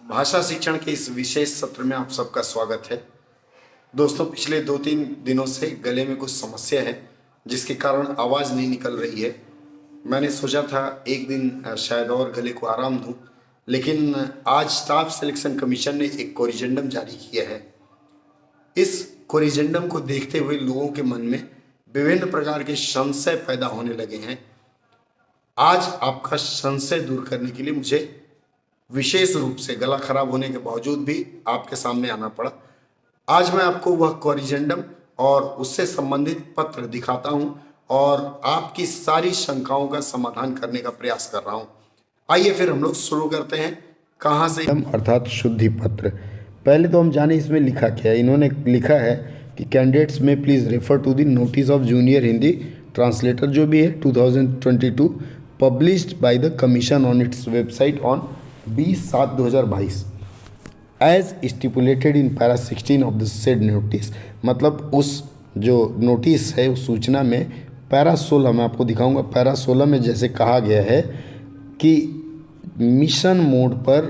भाषा शिक्षण के इस विशेष सत्र में आप सबका स्वागत है। दोस्तों, पिछले 2-3 दिनों से गले में कुछ समस्या है जिसके कारण आवाज़ नहीं निकल रही है। मैंने सोचा था एक दिन शायद और गले को आराम दूं, लेकिन आज स्टाफ सिलेक्शन कमीशन ने एक कोरिजेंडम जारी किया है। इस कोरिजेंडम को देखते हुए लोगों के मन में विभिन्न प्रकार के संशय पैदा होने लगे हैं। आज आपका संशय दूर करने के लिए मुझे विशेष रूप से गला खराब होने के बावजूद भी आपके सामने आना पड़ा। आज मैं आपको वह कोरिजेंडम और उससे संबंधित पत्र दिखाता हूं और आपकी सारी शंकाओं का समाधान करने का प्रयास कर रहा हूं। आइए फिर हम लोग शुरू करते हैं। कहां से? अर्थात शुद्धि पत्र। पहले तो हम जाने इसमें लिखा क्या है। इन्होंने लिखा है कि कैंडिडेट्स में please refer to the notice of junior Hindi translator जो भी है 2022 published by the commission on its website on 20/7/2022 as stipulated in para 16 of the said notice. मतलब उस जो नोटिस है उस सूचना में पैरा 16 मैं आपको दिखाऊंगा। पैरा 16 में जैसे कहा गया है कि मिशन मोड पर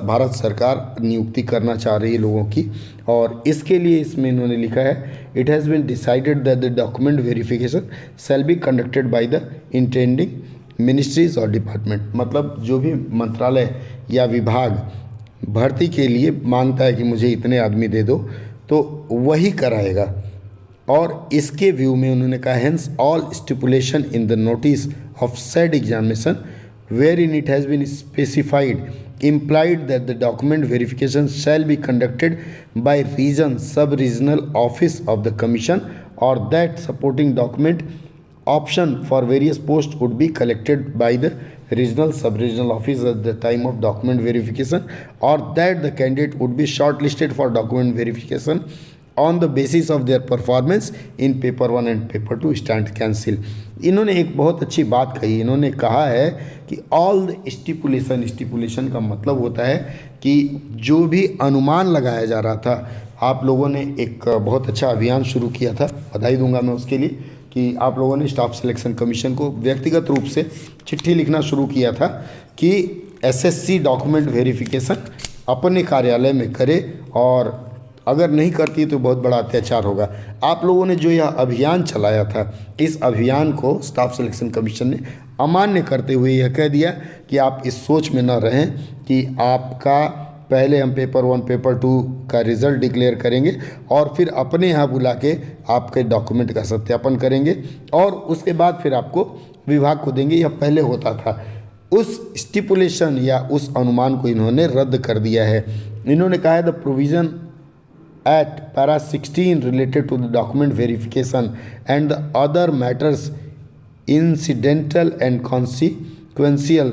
भारत सरकार नियुक्ति करना चाह रही है लोगों की, और इसके लिए इसमें इन्होंने लिखा है it has been decided that the document verification shall be conducted by the intending ministries और डिपार्टमेंट। मतलब जो भी मंत्रालय या विभाग भर्ती के लिए मांगता है कि मुझे इतने आदमी दे दो, तो वही कराएगा। और इसके व्यू में उन्होंने कहा hence all stipulation in the notice of said examination wherein it has been specified implied that the document verification shall be conducted by region sub-regional office of the commission, or that supporting document option for various posts would be collected by the regional sub-regional office at the time of document verification, or that the candidate would be shortlisted for document verification on the basis of their performance in paper 1 and paper 2 stand cancel। इन्होंने एक बहुत अच्छी बात कही। इन्होंने कहा है कि ऑल द स्टिपुलेशन का मतलब होता है कि जो भी अनुमान लगाया जा रहा था। आप लोगों ने एक बहुत अच्छा अभियान शुरू किया था, बधाई दूंगा मैं उसके लिए, कि आप लोगों ने स्टाफ सिलेक्शन कमीशन को व्यक्तिगत रूप से चिट्ठी लिखना शुरू किया था कि एसएससी डॉक्यूमेंट वेरिफिकेशन अपने कार्यालय में करे, और अगर नहीं करती तो बहुत बड़ा अत्याचार होगा। आप लोगों ने जो यह अभियान चलाया था, इस अभियान को स्टाफ सिलेक्शन कमीशन ने अमान्य करते हुए यह कह दिया कि आप इस सोच में न रहें कि आपका पहले हम पेपर 1 पेपर 2 का रिज़ल्ट डिक्लेयर करेंगे और फिर अपने यहाँ बुला के आपके डॉक्यूमेंट का सत्यापन करेंगे और उसके बाद फिर आपको विभाग को देंगे। यह पहले होता था। उस स्टिपुलेशन या उस अनुमान को इन्होंने रद्द कर दिया है। इन्होंने कहा है the provision at para 16 related to the document verification and the other matters incidental and consequential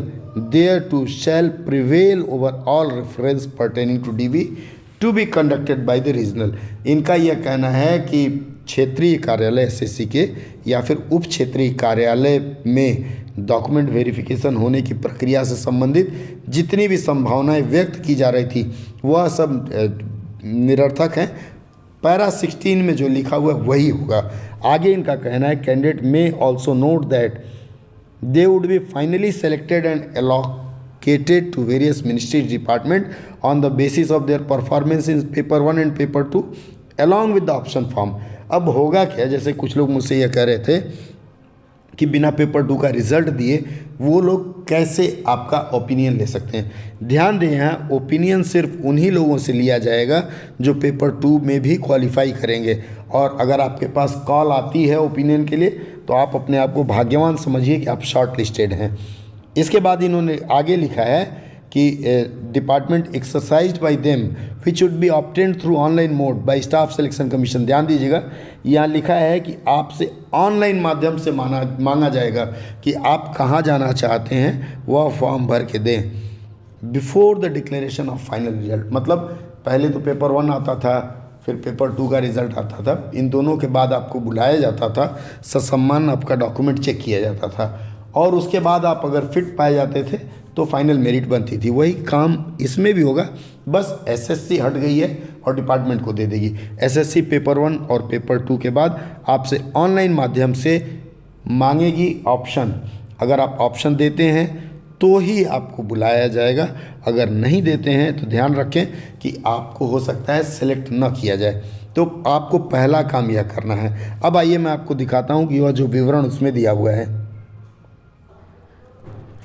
thereto shall prevail over all reference pertaining to DV to be conducted by the regional। इनका यह कहना है कि क्षेत्रीय कार्यालय SSC के या फिर उप क्षेत्रीय कार्यालय में डॉक्यूमेंट वेरिफिकेशन होने की प्रक्रिया से संबंधित जितनी भी संभावनाएं व्यक्त की जा रही थी वह सब निरर्थक हैं। पैरा 16 में जो लिखा हुआ है वही होगा। आगे इनका कहना है कैंडिडेट में also note that they would be finally selected and allocated to various ministries department on the basis of their performance in paper 1 and paper 2 along with the option form. अब होगा क्या, जैसे कुछ लोग मुझसे यह कह रहे थे कि बिना पेपर 2 का रिजल्ट दिए वो लोग कैसे आपका ओपिनियन ले सकते हैं। ध्यान दें, यहाँ ओपिनियन सिर्फ उन्हीं लोगों से लिया जाएगा जो पेपर 2 में भी क्वालिफाई करेंगे, और अगर आपके पास कॉल आती है ओपिनियन के लिए तो आप अपने आप को भाग्यवान समझिए कि आप शॉर्ट लिस्टेड हैं। इसके बाद इन्होंने आगे लिखा है कि department exercised bye them which would be obtained through online mode bye staff selection commission. ध्यान दीजिएगा, यहाँ लिखा है कि आपसे ऑनलाइन माध्यम से मांगा जाएगा कि आप कहाँ जाना चाहते हैं वह फॉर्म भर के दें before the declaration of final result. मतलब पहले तो पेपर 1 आता था, फिर पेपर 2 का रिजल्ट आता था। इन दोनों के बाद आपको बुलाया जाता था, ससम्मान आपका डॉक्यूमेंट चेक किया जाता था, और उसके बाद आप अगर फिट पाए जाते थे तो फाइनल मेरिट बनती थी। वही काम इसमें भी होगा, बस एसएससी हट गई है और डिपार्टमेंट को दे देगी। एसएससी पेपर 1 और पेपर 2 के बाद आपसे ऑनलाइन माध्यम से मांगेगी ऑप्शन। अगर आप ऑप्शन देते हैं तो ही आपको बुलाया जाएगा। अगर नहीं देते हैं तो ध्यान रखें कि आपको हो सकता है सेलेक्ट न किया जाए। तो आपको पहला काम यह करना है। अब आइए मैं आपको दिखाता हूं कि वह जो विवरण उसमें दिया हुआ है।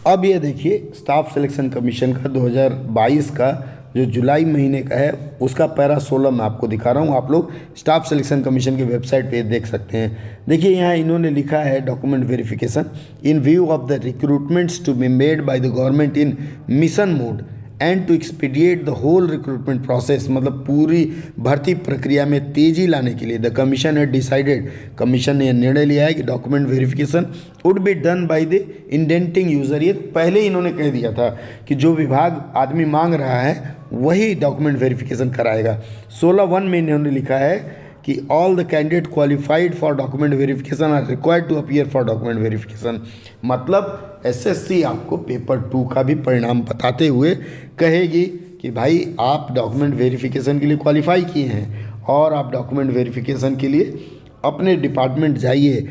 अब ये देखिए, स्टाफ सिलेक्शन कमीशन का 2022 का जो जुलाई महीने का है उसका पैरा 16 मैं आपको दिखा रहा हूँ। आप लोग स्टाफ सिलेक्शन कमीशन की वेबसाइट पे देख सकते हैं। देखिए यहाँ इन्होंने लिखा है document verification in view of the recruitments to be made by the government in mission mode and to expedite the whole recruitment process, मतलब पूरी भर्ती प्रक्रिया में तेजी लाने के लिए the commission had decided, commission ने निर्णय लिया है कि document verification would be done by the indenting user. ये पहले ही इन्होंने कह दिया था कि जो विभाग आदमी मांग रहा है वही डॉक्यूमेंट वेरिफिकेशन कराएगा। 16(1) में इन्होंने लिखा है कि all the candidate qualified for document verification are required to appear for document verification. मतलब एसएससी आपको पेपर 2 का भी परिणाम बताते हुए कहेगी कि भाई आप डॉक्यूमेंट वेरिफिकेशन के लिए क्वालिफाई किए हैं और आप डॉक्यूमेंट वेरिफिकेशन के लिए अपने डिपार्टमेंट जाइए।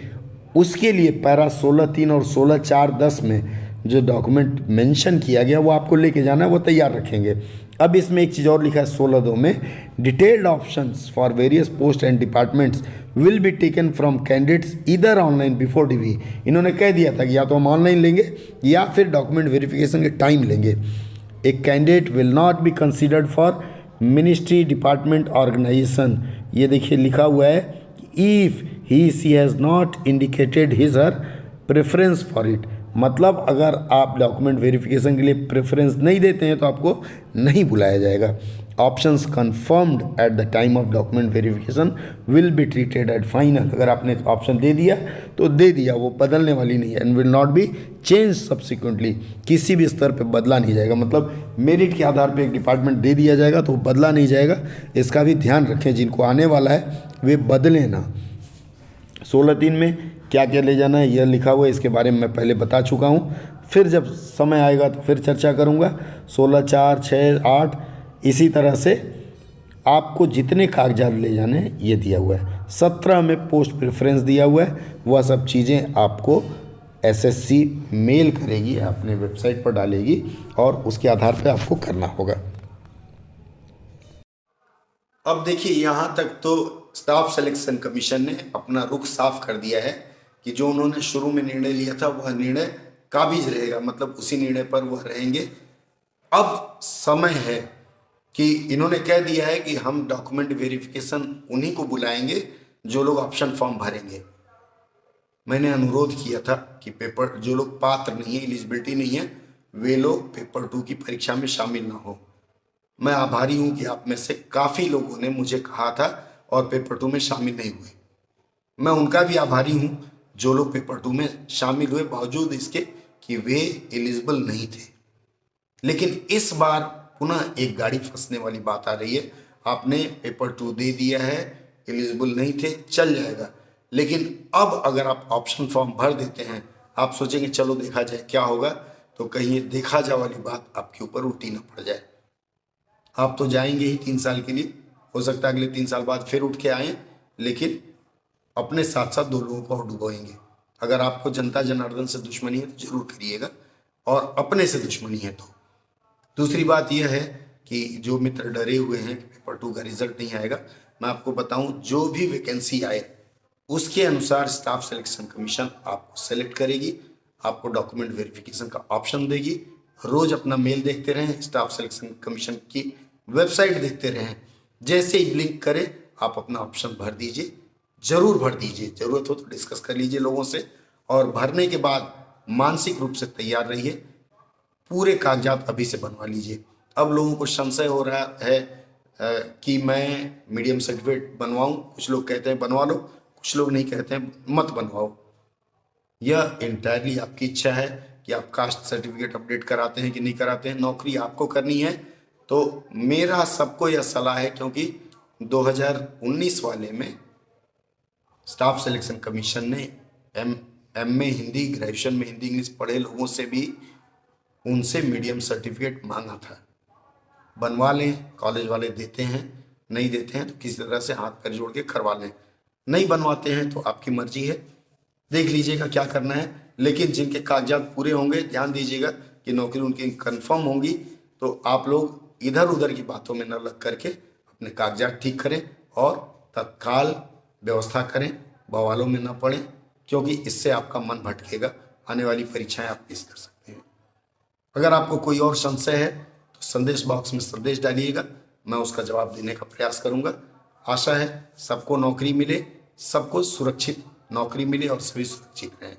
उसके लिए पैरा 16(3) और 16(4)(10) में जो डॉक्यूमेंट मेंशन किया गया वो आपको लेके जाना है, वो तैयार रखेंगे। अब इसमें एक चीज़ और लिखा है 16(2) में, detailed options for various post and departments will be taken from candidates either online before DV. इन्होंने कह दिया था कि या तो हम ऑनलाइन लेंगे या फिर डॉक्यूमेंट वेरिफिकेशन के टाइम लेंगे। A candidate will not be considered for ministry department organisation. ये देखिए लिखा हुआ है, if he she has not indicated his her preference for it. मतलब अगर आप डॉक्यूमेंट वेरिफिकेशन के लिए प्रेफरेंस नहीं देते हैं तो आपको नहीं बुलाया जाएगा। Options confirmed at the time of document verification will be treated at final. अगर आपने ऑप्शन दे दिया तो दे दिया, वो बदलने वाली नहीं है। And will not B change subsequently, किसी भी स्तर पे बदला नहीं जाएगा। मतलब मेरिट के आधार पे एक डिपार्टमेंट दे दिया जाएगा तो बदला नहीं जाएगा। इसका भी ध्यान रखें, जिनको आने वाला है वे बदलें ना। 16(3) में क्या क्या ले जाना है यह लिखा हुआ है, इसके बारे में मैं पहले बता चुका हूँ। फिर जब समय आएगा तो फिर चर्चा करूँगा। 16(4), 6, 8 इसी तरह से आपको जितने कागजात ले जाने हैं ये दिया हुआ है। 17 में पोस्ट प्रेफरेंस दिया हुआ है, वह सब चीज़ें आपको एसएससी मेल करेगी, अपने वेबसाइट पर डालेगी और उसके आधार पर आपको करना होगा। अब देखिए यहाँ तक तो स्टाफ सिलेक्शन कमीशन ने अपना रुख साफ कर दिया है कि जो उन्होंने शुरू में निर्णय लिया था वह निर्णय काबिज रहेगा, मतलब उसी निर्णय पर वह रहेंगे। अब समय है कि इन्होंने कह दिया है कि हम डॉक्यूमेंट वेरिफिकेशन उन्हीं को बुलाएंगे जो लोग ऑप्शन फॉर्म भरेंगे। मैंने अनुरोध किया था कि पेपर जो लोग पात्र नहीं है, एलिजिबिलिटी नहीं है, वे लोग पेपर 2 की परीक्षा में शामिल ना हो। मैं आभारी हूं कि आप में से काफ़ी लोगों ने मुझे कहा था और पेपर 2 में शामिल नहीं हुए। मैं उनका भी आभारी हूं जो लोग पेपर 2 में शामिल हुए बावजूद इसके कि वे एलिजिबल नहीं थे। लेकिन इस बार पुनः एक गाड़ी फंसने वाली बात आ रही है। आपने पेपर 2 दे दिया है, एलिजिबल नहीं थे, चल जाएगा। लेकिन अब अगर आप ऑप्शन फॉर्म भर देते हैं, आप सोचेंगे चलो देखा जाए क्या होगा, तो कहीं ये देखा जाए वाली बात आपके ऊपर उल्टी ना पड़ जाए। आप तो जाएंगे ही 3 साल के लिए, हो सकता है अगले 3 साल बाद फिर उठ के आएँ, लेकिन अपने साथ साथ 2 लोगों को और डुबोएंगे। अगर आपको जनता जनार्दन से दुश्मनी है तो जरूर करिएगा, और अपने से दुश्मनी है तो। दूसरी बात यह है कि जो मित्र डरे हुए हैं कि पेपर 2 का रिजल्ट नहीं आएगा, मैं आपको बताऊं जो भी वैकेंसी आए उसके अनुसार स्टाफ सिलेक्शन कमीशन आपको सेलेक्ट करेगी, आपको डॉक्यूमेंट वेरिफिकेशन का ऑप्शन देगी। रोज अपना मेल देखते रहें, स्टाफ सिलेक्शन कमीशन की वेबसाइट देखते रहें। जैसे ही ब्लिंक करे आप अपना ऑप्शन भर दीजिए, जरूर भर दीजिए। जरूरत हो तो डिस्कस कर लीजिए लोगों से, और भरने के बाद मानसिक रूप से तैयार रहिए। पूरे कागजात अभी से बनवा लीजिए। अब लोगों को संशय हो रहा है कि मैं मीडियम सर्टिफिकेट बनवाऊं। कुछ लोग कहते हैं बनवा लो, कुछ लोग नहीं कहते हैं मत बनवाओ। यह इंटायरली आपकी इच्छा है कि आप कास्ट सर्टिफिकेट अपडेट कराते हैं कि नहीं कराते हैं। नौकरी आपको करनी है, तो मेरा सबको यह सलाह है, क्योंकि 2019 वाले में स्टाफ सिलेक्शन कमीशन ने एमए हिंदी, ग्रेजुएशन में हिंदी इंग्लिश पढ़े लोगों से भी उनसे मीडियम सर्टिफिकेट मांगा था। बनवा लें, कॉलेज वाले देते हैं, नहीं देते हैं तो किसी तरह से हाथ पैर जोड़ के करवा लें। नहीं बनवाते हैं तो आपकी मर्जी है, देख लीजिएगा क्या करना है। लेकिन जिनके कागजात पूरे होंगे, ध्यान दीजिएगा, कि नौकरी उनकी कंफर्म होगी, तो आप लोग इधर उधर की बातों में न लग करके अपने कागजात ठीक करें और तत्काल व्यवस्था करें, बवालों में न पड़ें, क्योंकि इससे आपका मन भटकेगा, आने वाली परीक्षाएं आप मिस कर सकते हैं। अगर आपको कोई और संशय है तो संदेश बॉक्स में संदेश डालिएगा, मैं उसका जवाब देने का प्रयास करूंगा। आशा है सबको नौकरी मिले, सबको सुरक्षित नौकरी मिले और सभी सुरक्षित रहें।